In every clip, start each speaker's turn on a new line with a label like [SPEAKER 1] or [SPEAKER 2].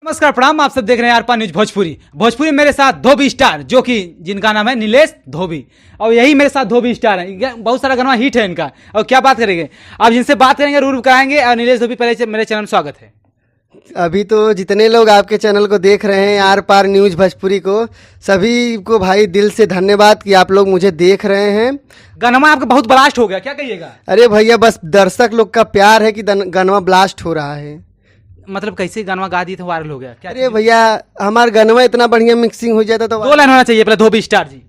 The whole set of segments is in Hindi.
[SPEAKER 1] नमस्कार प्रणाम। आप सब देख रहे हैं आर पार न्यूज भोजपुरी मेरे साथ धोबी स्टार जो कि जिनका नाम है नीलेश धोबी, और यही मेरे साथ धोबी स्टार है। बहुत सारा गाना हिट है इनका, और क्या बात करेंगे आप जिनसे बात करेंगे रूरू कराएंगे। और नीलेश धोबी पहले मेरे चैनल में स्वागत है।
[SPEAKER 2] अभी तो जितने लोग आपके चैनल को देख रहे हैं आर पार न्यूज भोजपुरी को, सभी को भाई दिल से धन्यवाद कि आप लोग मुझे देख रहे हैं।
[SPEAKER 1] गाना आपका बहुत ब्लास्ट हो गया, क्या कहिएगा?
[SPEAKER 2] अरे भैया बस दर्शक लोग का प्यार है कि गाना ब्लास्ट हो रहा है।
[SPEAKER 1] मतलब कैसे गाना गा दिए थे वायरल हो गया क्या?
[SPEAKER 2] अरे भैया हमारा गाना इतना बढ़िया मिक्सिंग हो जाता तो
[SPEAKER 1] दो लाइन होना चाहिए। पहले धोबी स्टार जी,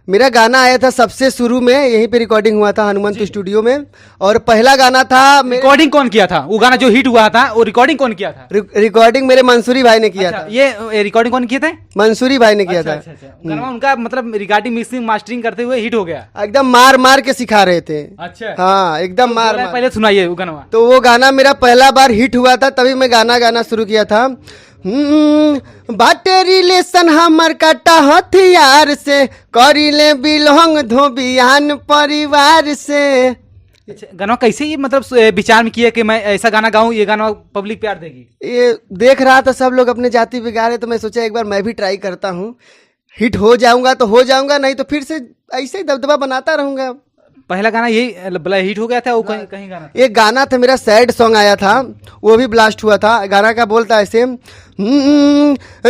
[SPEAKER 2] मेरा गाना आया था सबसे शुरू में, यहीं पे रिकॉर्डिंग हुआ था हनुमंत स्टूडियो में, और पहला गाना था।
[SPEAKER 1] रिकॉर्डिंग कौन किया था? वो गाना जो हिट हुआ था वो रिकॉर्डिंग कौन किया था?
[SPEAKER 2] रिकॉर्डिंग मेरे मंसूरी भाई ने किया था।
[SPEAKER 1] ये रिकॉर्डिंग कौन किए थे?
[SPEAKER 2] मंसूरी भाई ने किया था।
[SPEAKER 1] गाना उनका मतलब रिकॉर्डिंग मिक्सिंग मास्टरिंग करते हुए हिट हो गया।
[SPEAKER 2] एकदम मार मार के सिखा रहे थे।
[SPEAKER 1] अच्छा,
[SPEAKER 2] हाँ एकदम मार मार।
[SPEAKER 1] पहले सुनाइए वो गाना।
[SPEAKER 2] तो वो गाना मेरा पहला बार हिट हुआ था, तभी मैं गाना शुरू किया था। बाटे रिलेशन हमर काटा हथियार से, करीले बिलोंग धोबियान परिवार से।
[SPEAKER 1] अच्छा, गाना कैसे ये मतलब विचार में किया कि मैं ऐसा गाना गाऊं, ये गाना पब्लिक प्यार देगी?
[SPEAKER 2] ये देख रहा था सब लोग अपने जाति बिगाड़े, तो मैं सोचा एक बार मैं भी ट्राई करता हूँ। हिट हो जाऊंगा तो हो जाऊंगा, नहीं तो फिर से ऐसे ही दबदबा बनाता रहूंगा।
[SPEAKER 1] पहला गाना यही हिट हो गया था। वो कहीं गाना था?
[SPEAKER 2] एक गाना था मेरा सैड सॉन्ग आया था, वो भी ब्लास्ट हुआ था। गाना का बोलता ऐसे,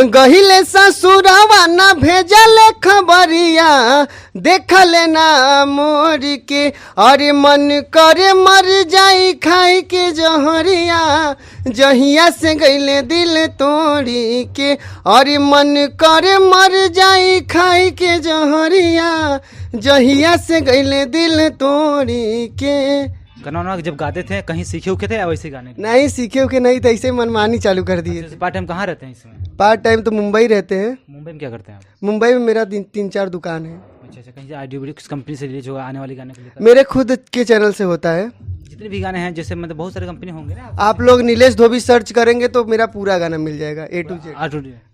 [SPEAKER 2] गहिले ससुरवा ना भेजल खबरिया, देख लेना मोर के, अरे मन करे मर जाई खाई के जहरिया, जहिया से गईले दिल तोड़ी के, अरे मन करे मर जाई खाई के जहरिया, जहिया से गईले दिल तोड़ी के।
[SPEAKER 1] गाना जब गाते थे कहीं सीखे उखे थे या वैसे गाने?
[SPEAKER 2] नहीं सीखे उखे नहीं थे, ऐसे मनमानी चालू कर दिए।
[SPEAKER 1] पार्ट टाइम कहाँ रहते हैं इसमें?
[SPEAKER 2] पार्ट टाइम तो मुंबई रहते हैं।
[SPEAKER 1] मुंबई में क्या करते हैं आप?
[SPEAKER 2] मुंबई में मेरा 3-4 दुकान है।
[SPEAKER 1] अच्छा, कहीं से ऑडियो वीडियो किस कंपनी से रिलीज होगा आने वाले गाने के लिए?
[SPEAKER 2] मेरे खुद के चैनल से होता है।
[SPEAKER 1] जितने भी गाने हैं, जैसे मतलब बहुत सारे कंपनी होंगे ना।
[SPEAKER 2] आप लोग नीलेश धोबी सर्च करेंगे तो मेरा पूरा गाना मिल जाएगा A to Z।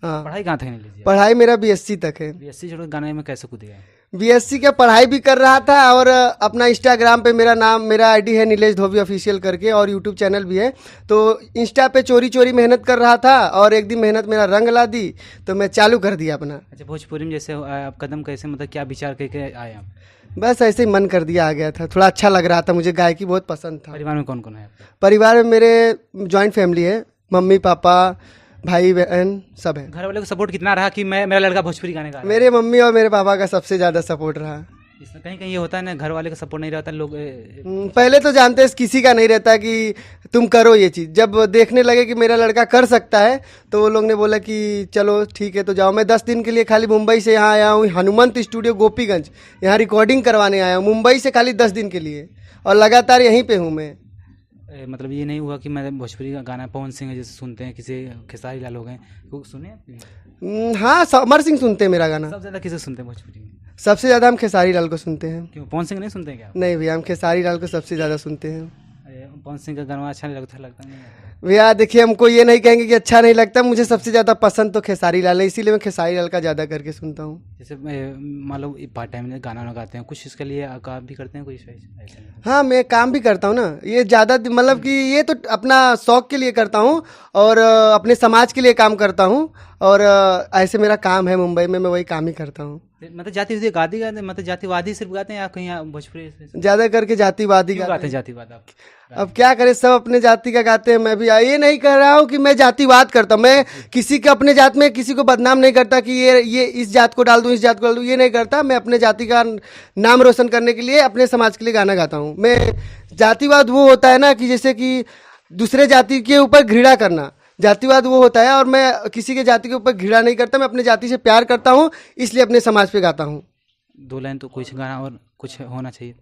[SPEAKER 2] हाँ।
[SPEAKER 1] पढ़ाई कहाँ तक नीलेश?
[SPEAKER 2] पढ़ाई मेरा BSc तक है।
[SPEAKER 1] BSc छोड़ गाने में कैसे कूद गया?
[SPEAKER 2] BSc का पढ़ाई भी कर रहा था, और अपना इंस्टाग्राम पे मेरा आईडी है नीलेश धोबी ऑफिशियल करके, और यूट्यूब चैनल भी है। तो इंस्टा पे चोरी मेहनत कर रहा था, और एक दिन मेहनत मेरा रंग ला दी तो मैं चालू कर दिया अपना।
[SPEAKER 1] अच्छा, भोजपुरी में जैसे आप कदम कैसे मतलब क्या विचार करके आए आप?
[SPEAKER 2] बस ऐसे ही मन कर दिया, आ गया था। थोड़ा अच्छा लग रहा था, मुझे गायकी बहुत पसंद था।
[SPEAKER 1] परिवार में कौन कौन है आपका?
[SPEAKER 2] परिवार में मेरे जॉइंट फैमिली है, मम्मी पापा भाई बहन सब है।
[SPEAKER 1] घर वाले को सपोर्ट कितना रहा कि मेरा लड़का भोजपुरी गाने गा?
[SPEAKER 2] मेरे मम्मी और मेरे पापा का सबसे ज्यादा सपोर्ट रहा।
[SPEAKER 1] इसमें कहीं कहीं ये होता है ना, घर वाले का सपोर्ट नहीं रहता लोग।
[SPEAKER 2] पहले तो जानते हैं किसी का नहीं रहता कि तुम करो ये चीज़। जब देखने लगे कि मेरा लड़का कर सकता है तो वो लोग ने बोला कि चलो ठीक है तो जाओ। मैं 10 दिन के लिए खाली मुंबई से यहाँ आया हूँ, हनुमंत स्टूडियो गोपीगंज, यहाँ रिकॉर्डिंग करवाने आया हूँ मुंबई से खाली 10 दिन के लिए, और लगातार यहीं पे हूँ मैं।
[SPEAKER 1] मतलब ये नहीं हुआ कि मैं भोजपुरी का गाना पवन सिंह जैसे सुनते हैं, किसी खेसारी लाल हो गए, सुने?
[SPEAKER 2] हाँ समर सिंह सुनते हैं मेरा गाना।
[SPEAKER 1] सबसे ज़्यादा किसे सुनते हैं भोजपुरी में?
[SPEAKER 2] सबसे ज़्यादा हम खेसारी लाल को सुनते हैं।
[SPEAKER 1] क्यों, पवन सिंह नहीं सुनते क्या?
[SPEAKER 2] नहीं भैया, हम खेसारी लाल को सबसे ज़्यादा सुनते हैं।
[SPEAKER 1] पवन सिंह का गाना अच्छा नहीं लगता नहीं?
[SPEAKER 2] भैया देखिए, हमको ये नहीं कहेंगे कि अच्छा नहीं लगता, मुझे सबसे ज़्यादा पसंद तो खेसारी लाल है, इसीलिए मैं खेसारी लाल का ज़्यादा करके सुनता हूँ।
[SPEAKER 1] जैसे मान लो पार्ट टाइम में गाना गाते हैं, कुछ इसके लिए काम भी करते हैं कुछ ऐसे?
[SPEAKER 2] हाँ मैं काम भी करता हूँ ना, ये ज़्यादा मतलब कि ये तो अपना शौक के लिए करता हूँ, और अपने समाज के लिए काम करता हूँ, और ऐसे मेरा काम है मुंबई में, मैं वही काम ही करता हूँ।
[SPEAKER 1] मतलब जातिवादी गाते हैं, मतलब जातिवादी सिर्फ गाते हैं या कहीं भोजपुरी?
[SPEAKER 2] ज़्यादा करके जातिवादी
[SPEAKER 1] गाते हैं। जातिवाद आप
[SPEAKER 2] अब क्या करें, सब अपने जाति का गाते हैं। मैं भी ये नहीं कह रहा हूँ कि मैं जातिवाद करता हूँ, मैं किसी के अपने जात में किसी को बदनाम नहीं करता कि ये इस जात को डाल दूँ, इस जात को डाल दूँ, ये नहीं करता। मैं अपने जाति का नाम रोशन करने के लिए, अपने समाज के लिए गाना गाता हूँ। मैं जातिवाद वो होता है ना कि जैसे कि दूसरे जाति के ऊपर घृणा करना, जातिवाद वो होता है, और मैं किसी के जाति के ऊपर घृणा नहीं करता। मैं अपने जाति से प्यार करता हूँ, इसलिए अपने समाज पे गाता हूँ।
[SPEAKER 1] 2 लाइन तो कुछ गाना और कुछ होना चाहिए।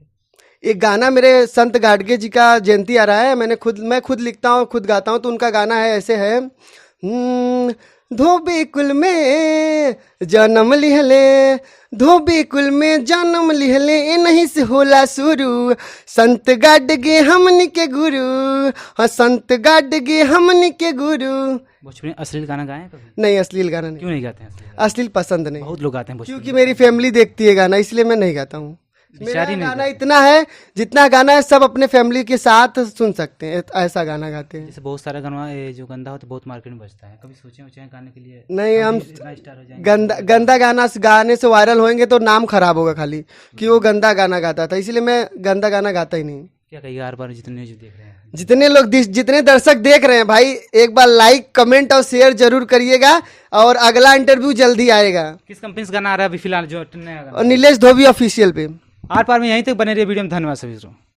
[SPEAKER 2] एक गाना मेरे संत गाडगे जी का जयंती आ रहा है, मैं खुद लिखता हूँ, खुद गाता हूँ। तो उनका गाना है ऐसे है, धोबी कुल में जन्म लिहले, धोबी कुल में जन्म लिहले, नहीं से होला शुरू, संत गाडगे हमन के गुरु, हाँ संत गाडगे हमन के गुरु।
[SPEAKER 1] भोजपुरी अश्लील गाना गाए कभी?
[SPEAKER 2] नहीं, अश्लील गाना नहीं।
[SPEAKER 1] क्यों नहीं गाते हैं?
[SPEAKER 2] अश्लील पसंद नहीं।
[SPEAKER 1] बहुत लोग गाते हैं
[SPEAKER 2] क्योंकि मेरी फैमिली देखती है गाना, इसलिए मैं नहीं गाता हूँ। मेरा
[SPEAKER 1] विचार ही नहीं
[SPEAKER 2] गाना इतना है, जितना गाना है सब अपने फैमिली के साथ सुन सकते हैं, ऐसा गाना गाते हैं।
[SPEAKER 1] जैसे बहुत सारा गाना जो गंदा हो तो बहुत मार्केट में बजता है, कभी सोचे हैं गाने के लिए?
[SPEAKER 2] नहीं, हम
[SPEAKER 1] इतना स्टार हो जाएंगे।
[SPEAKER 2] गंदा गाना गाने से वायरल होंगे तो नाम खराब होगा खाली कि वो गंदा गाना गाता था, इसलिए मैं गंदा गाना गाता ही नहीं।
[SPEAKER 1] क्या कहिए हर बार जितने न्यूज देख रहे हैं?
[SPEAKER 2] जितने दर्शक देख रहे हैं भाई, एक बार लाइक कमेंट और शेयर जरूर करिएगा, और अगला इंटरव्यू जल्दी आएगा।
[SPEAKER 1] किस कंपनी से गाना आ रहा है अभी फिलहाल जो नया गाना?
[SPEAKER 2] और नीलेश धोबी ऑफिशियल पे।
[SPEAKER 1] आर पार में यहीं तक बने रहिए वीडियो में। धन्यवाद सभी।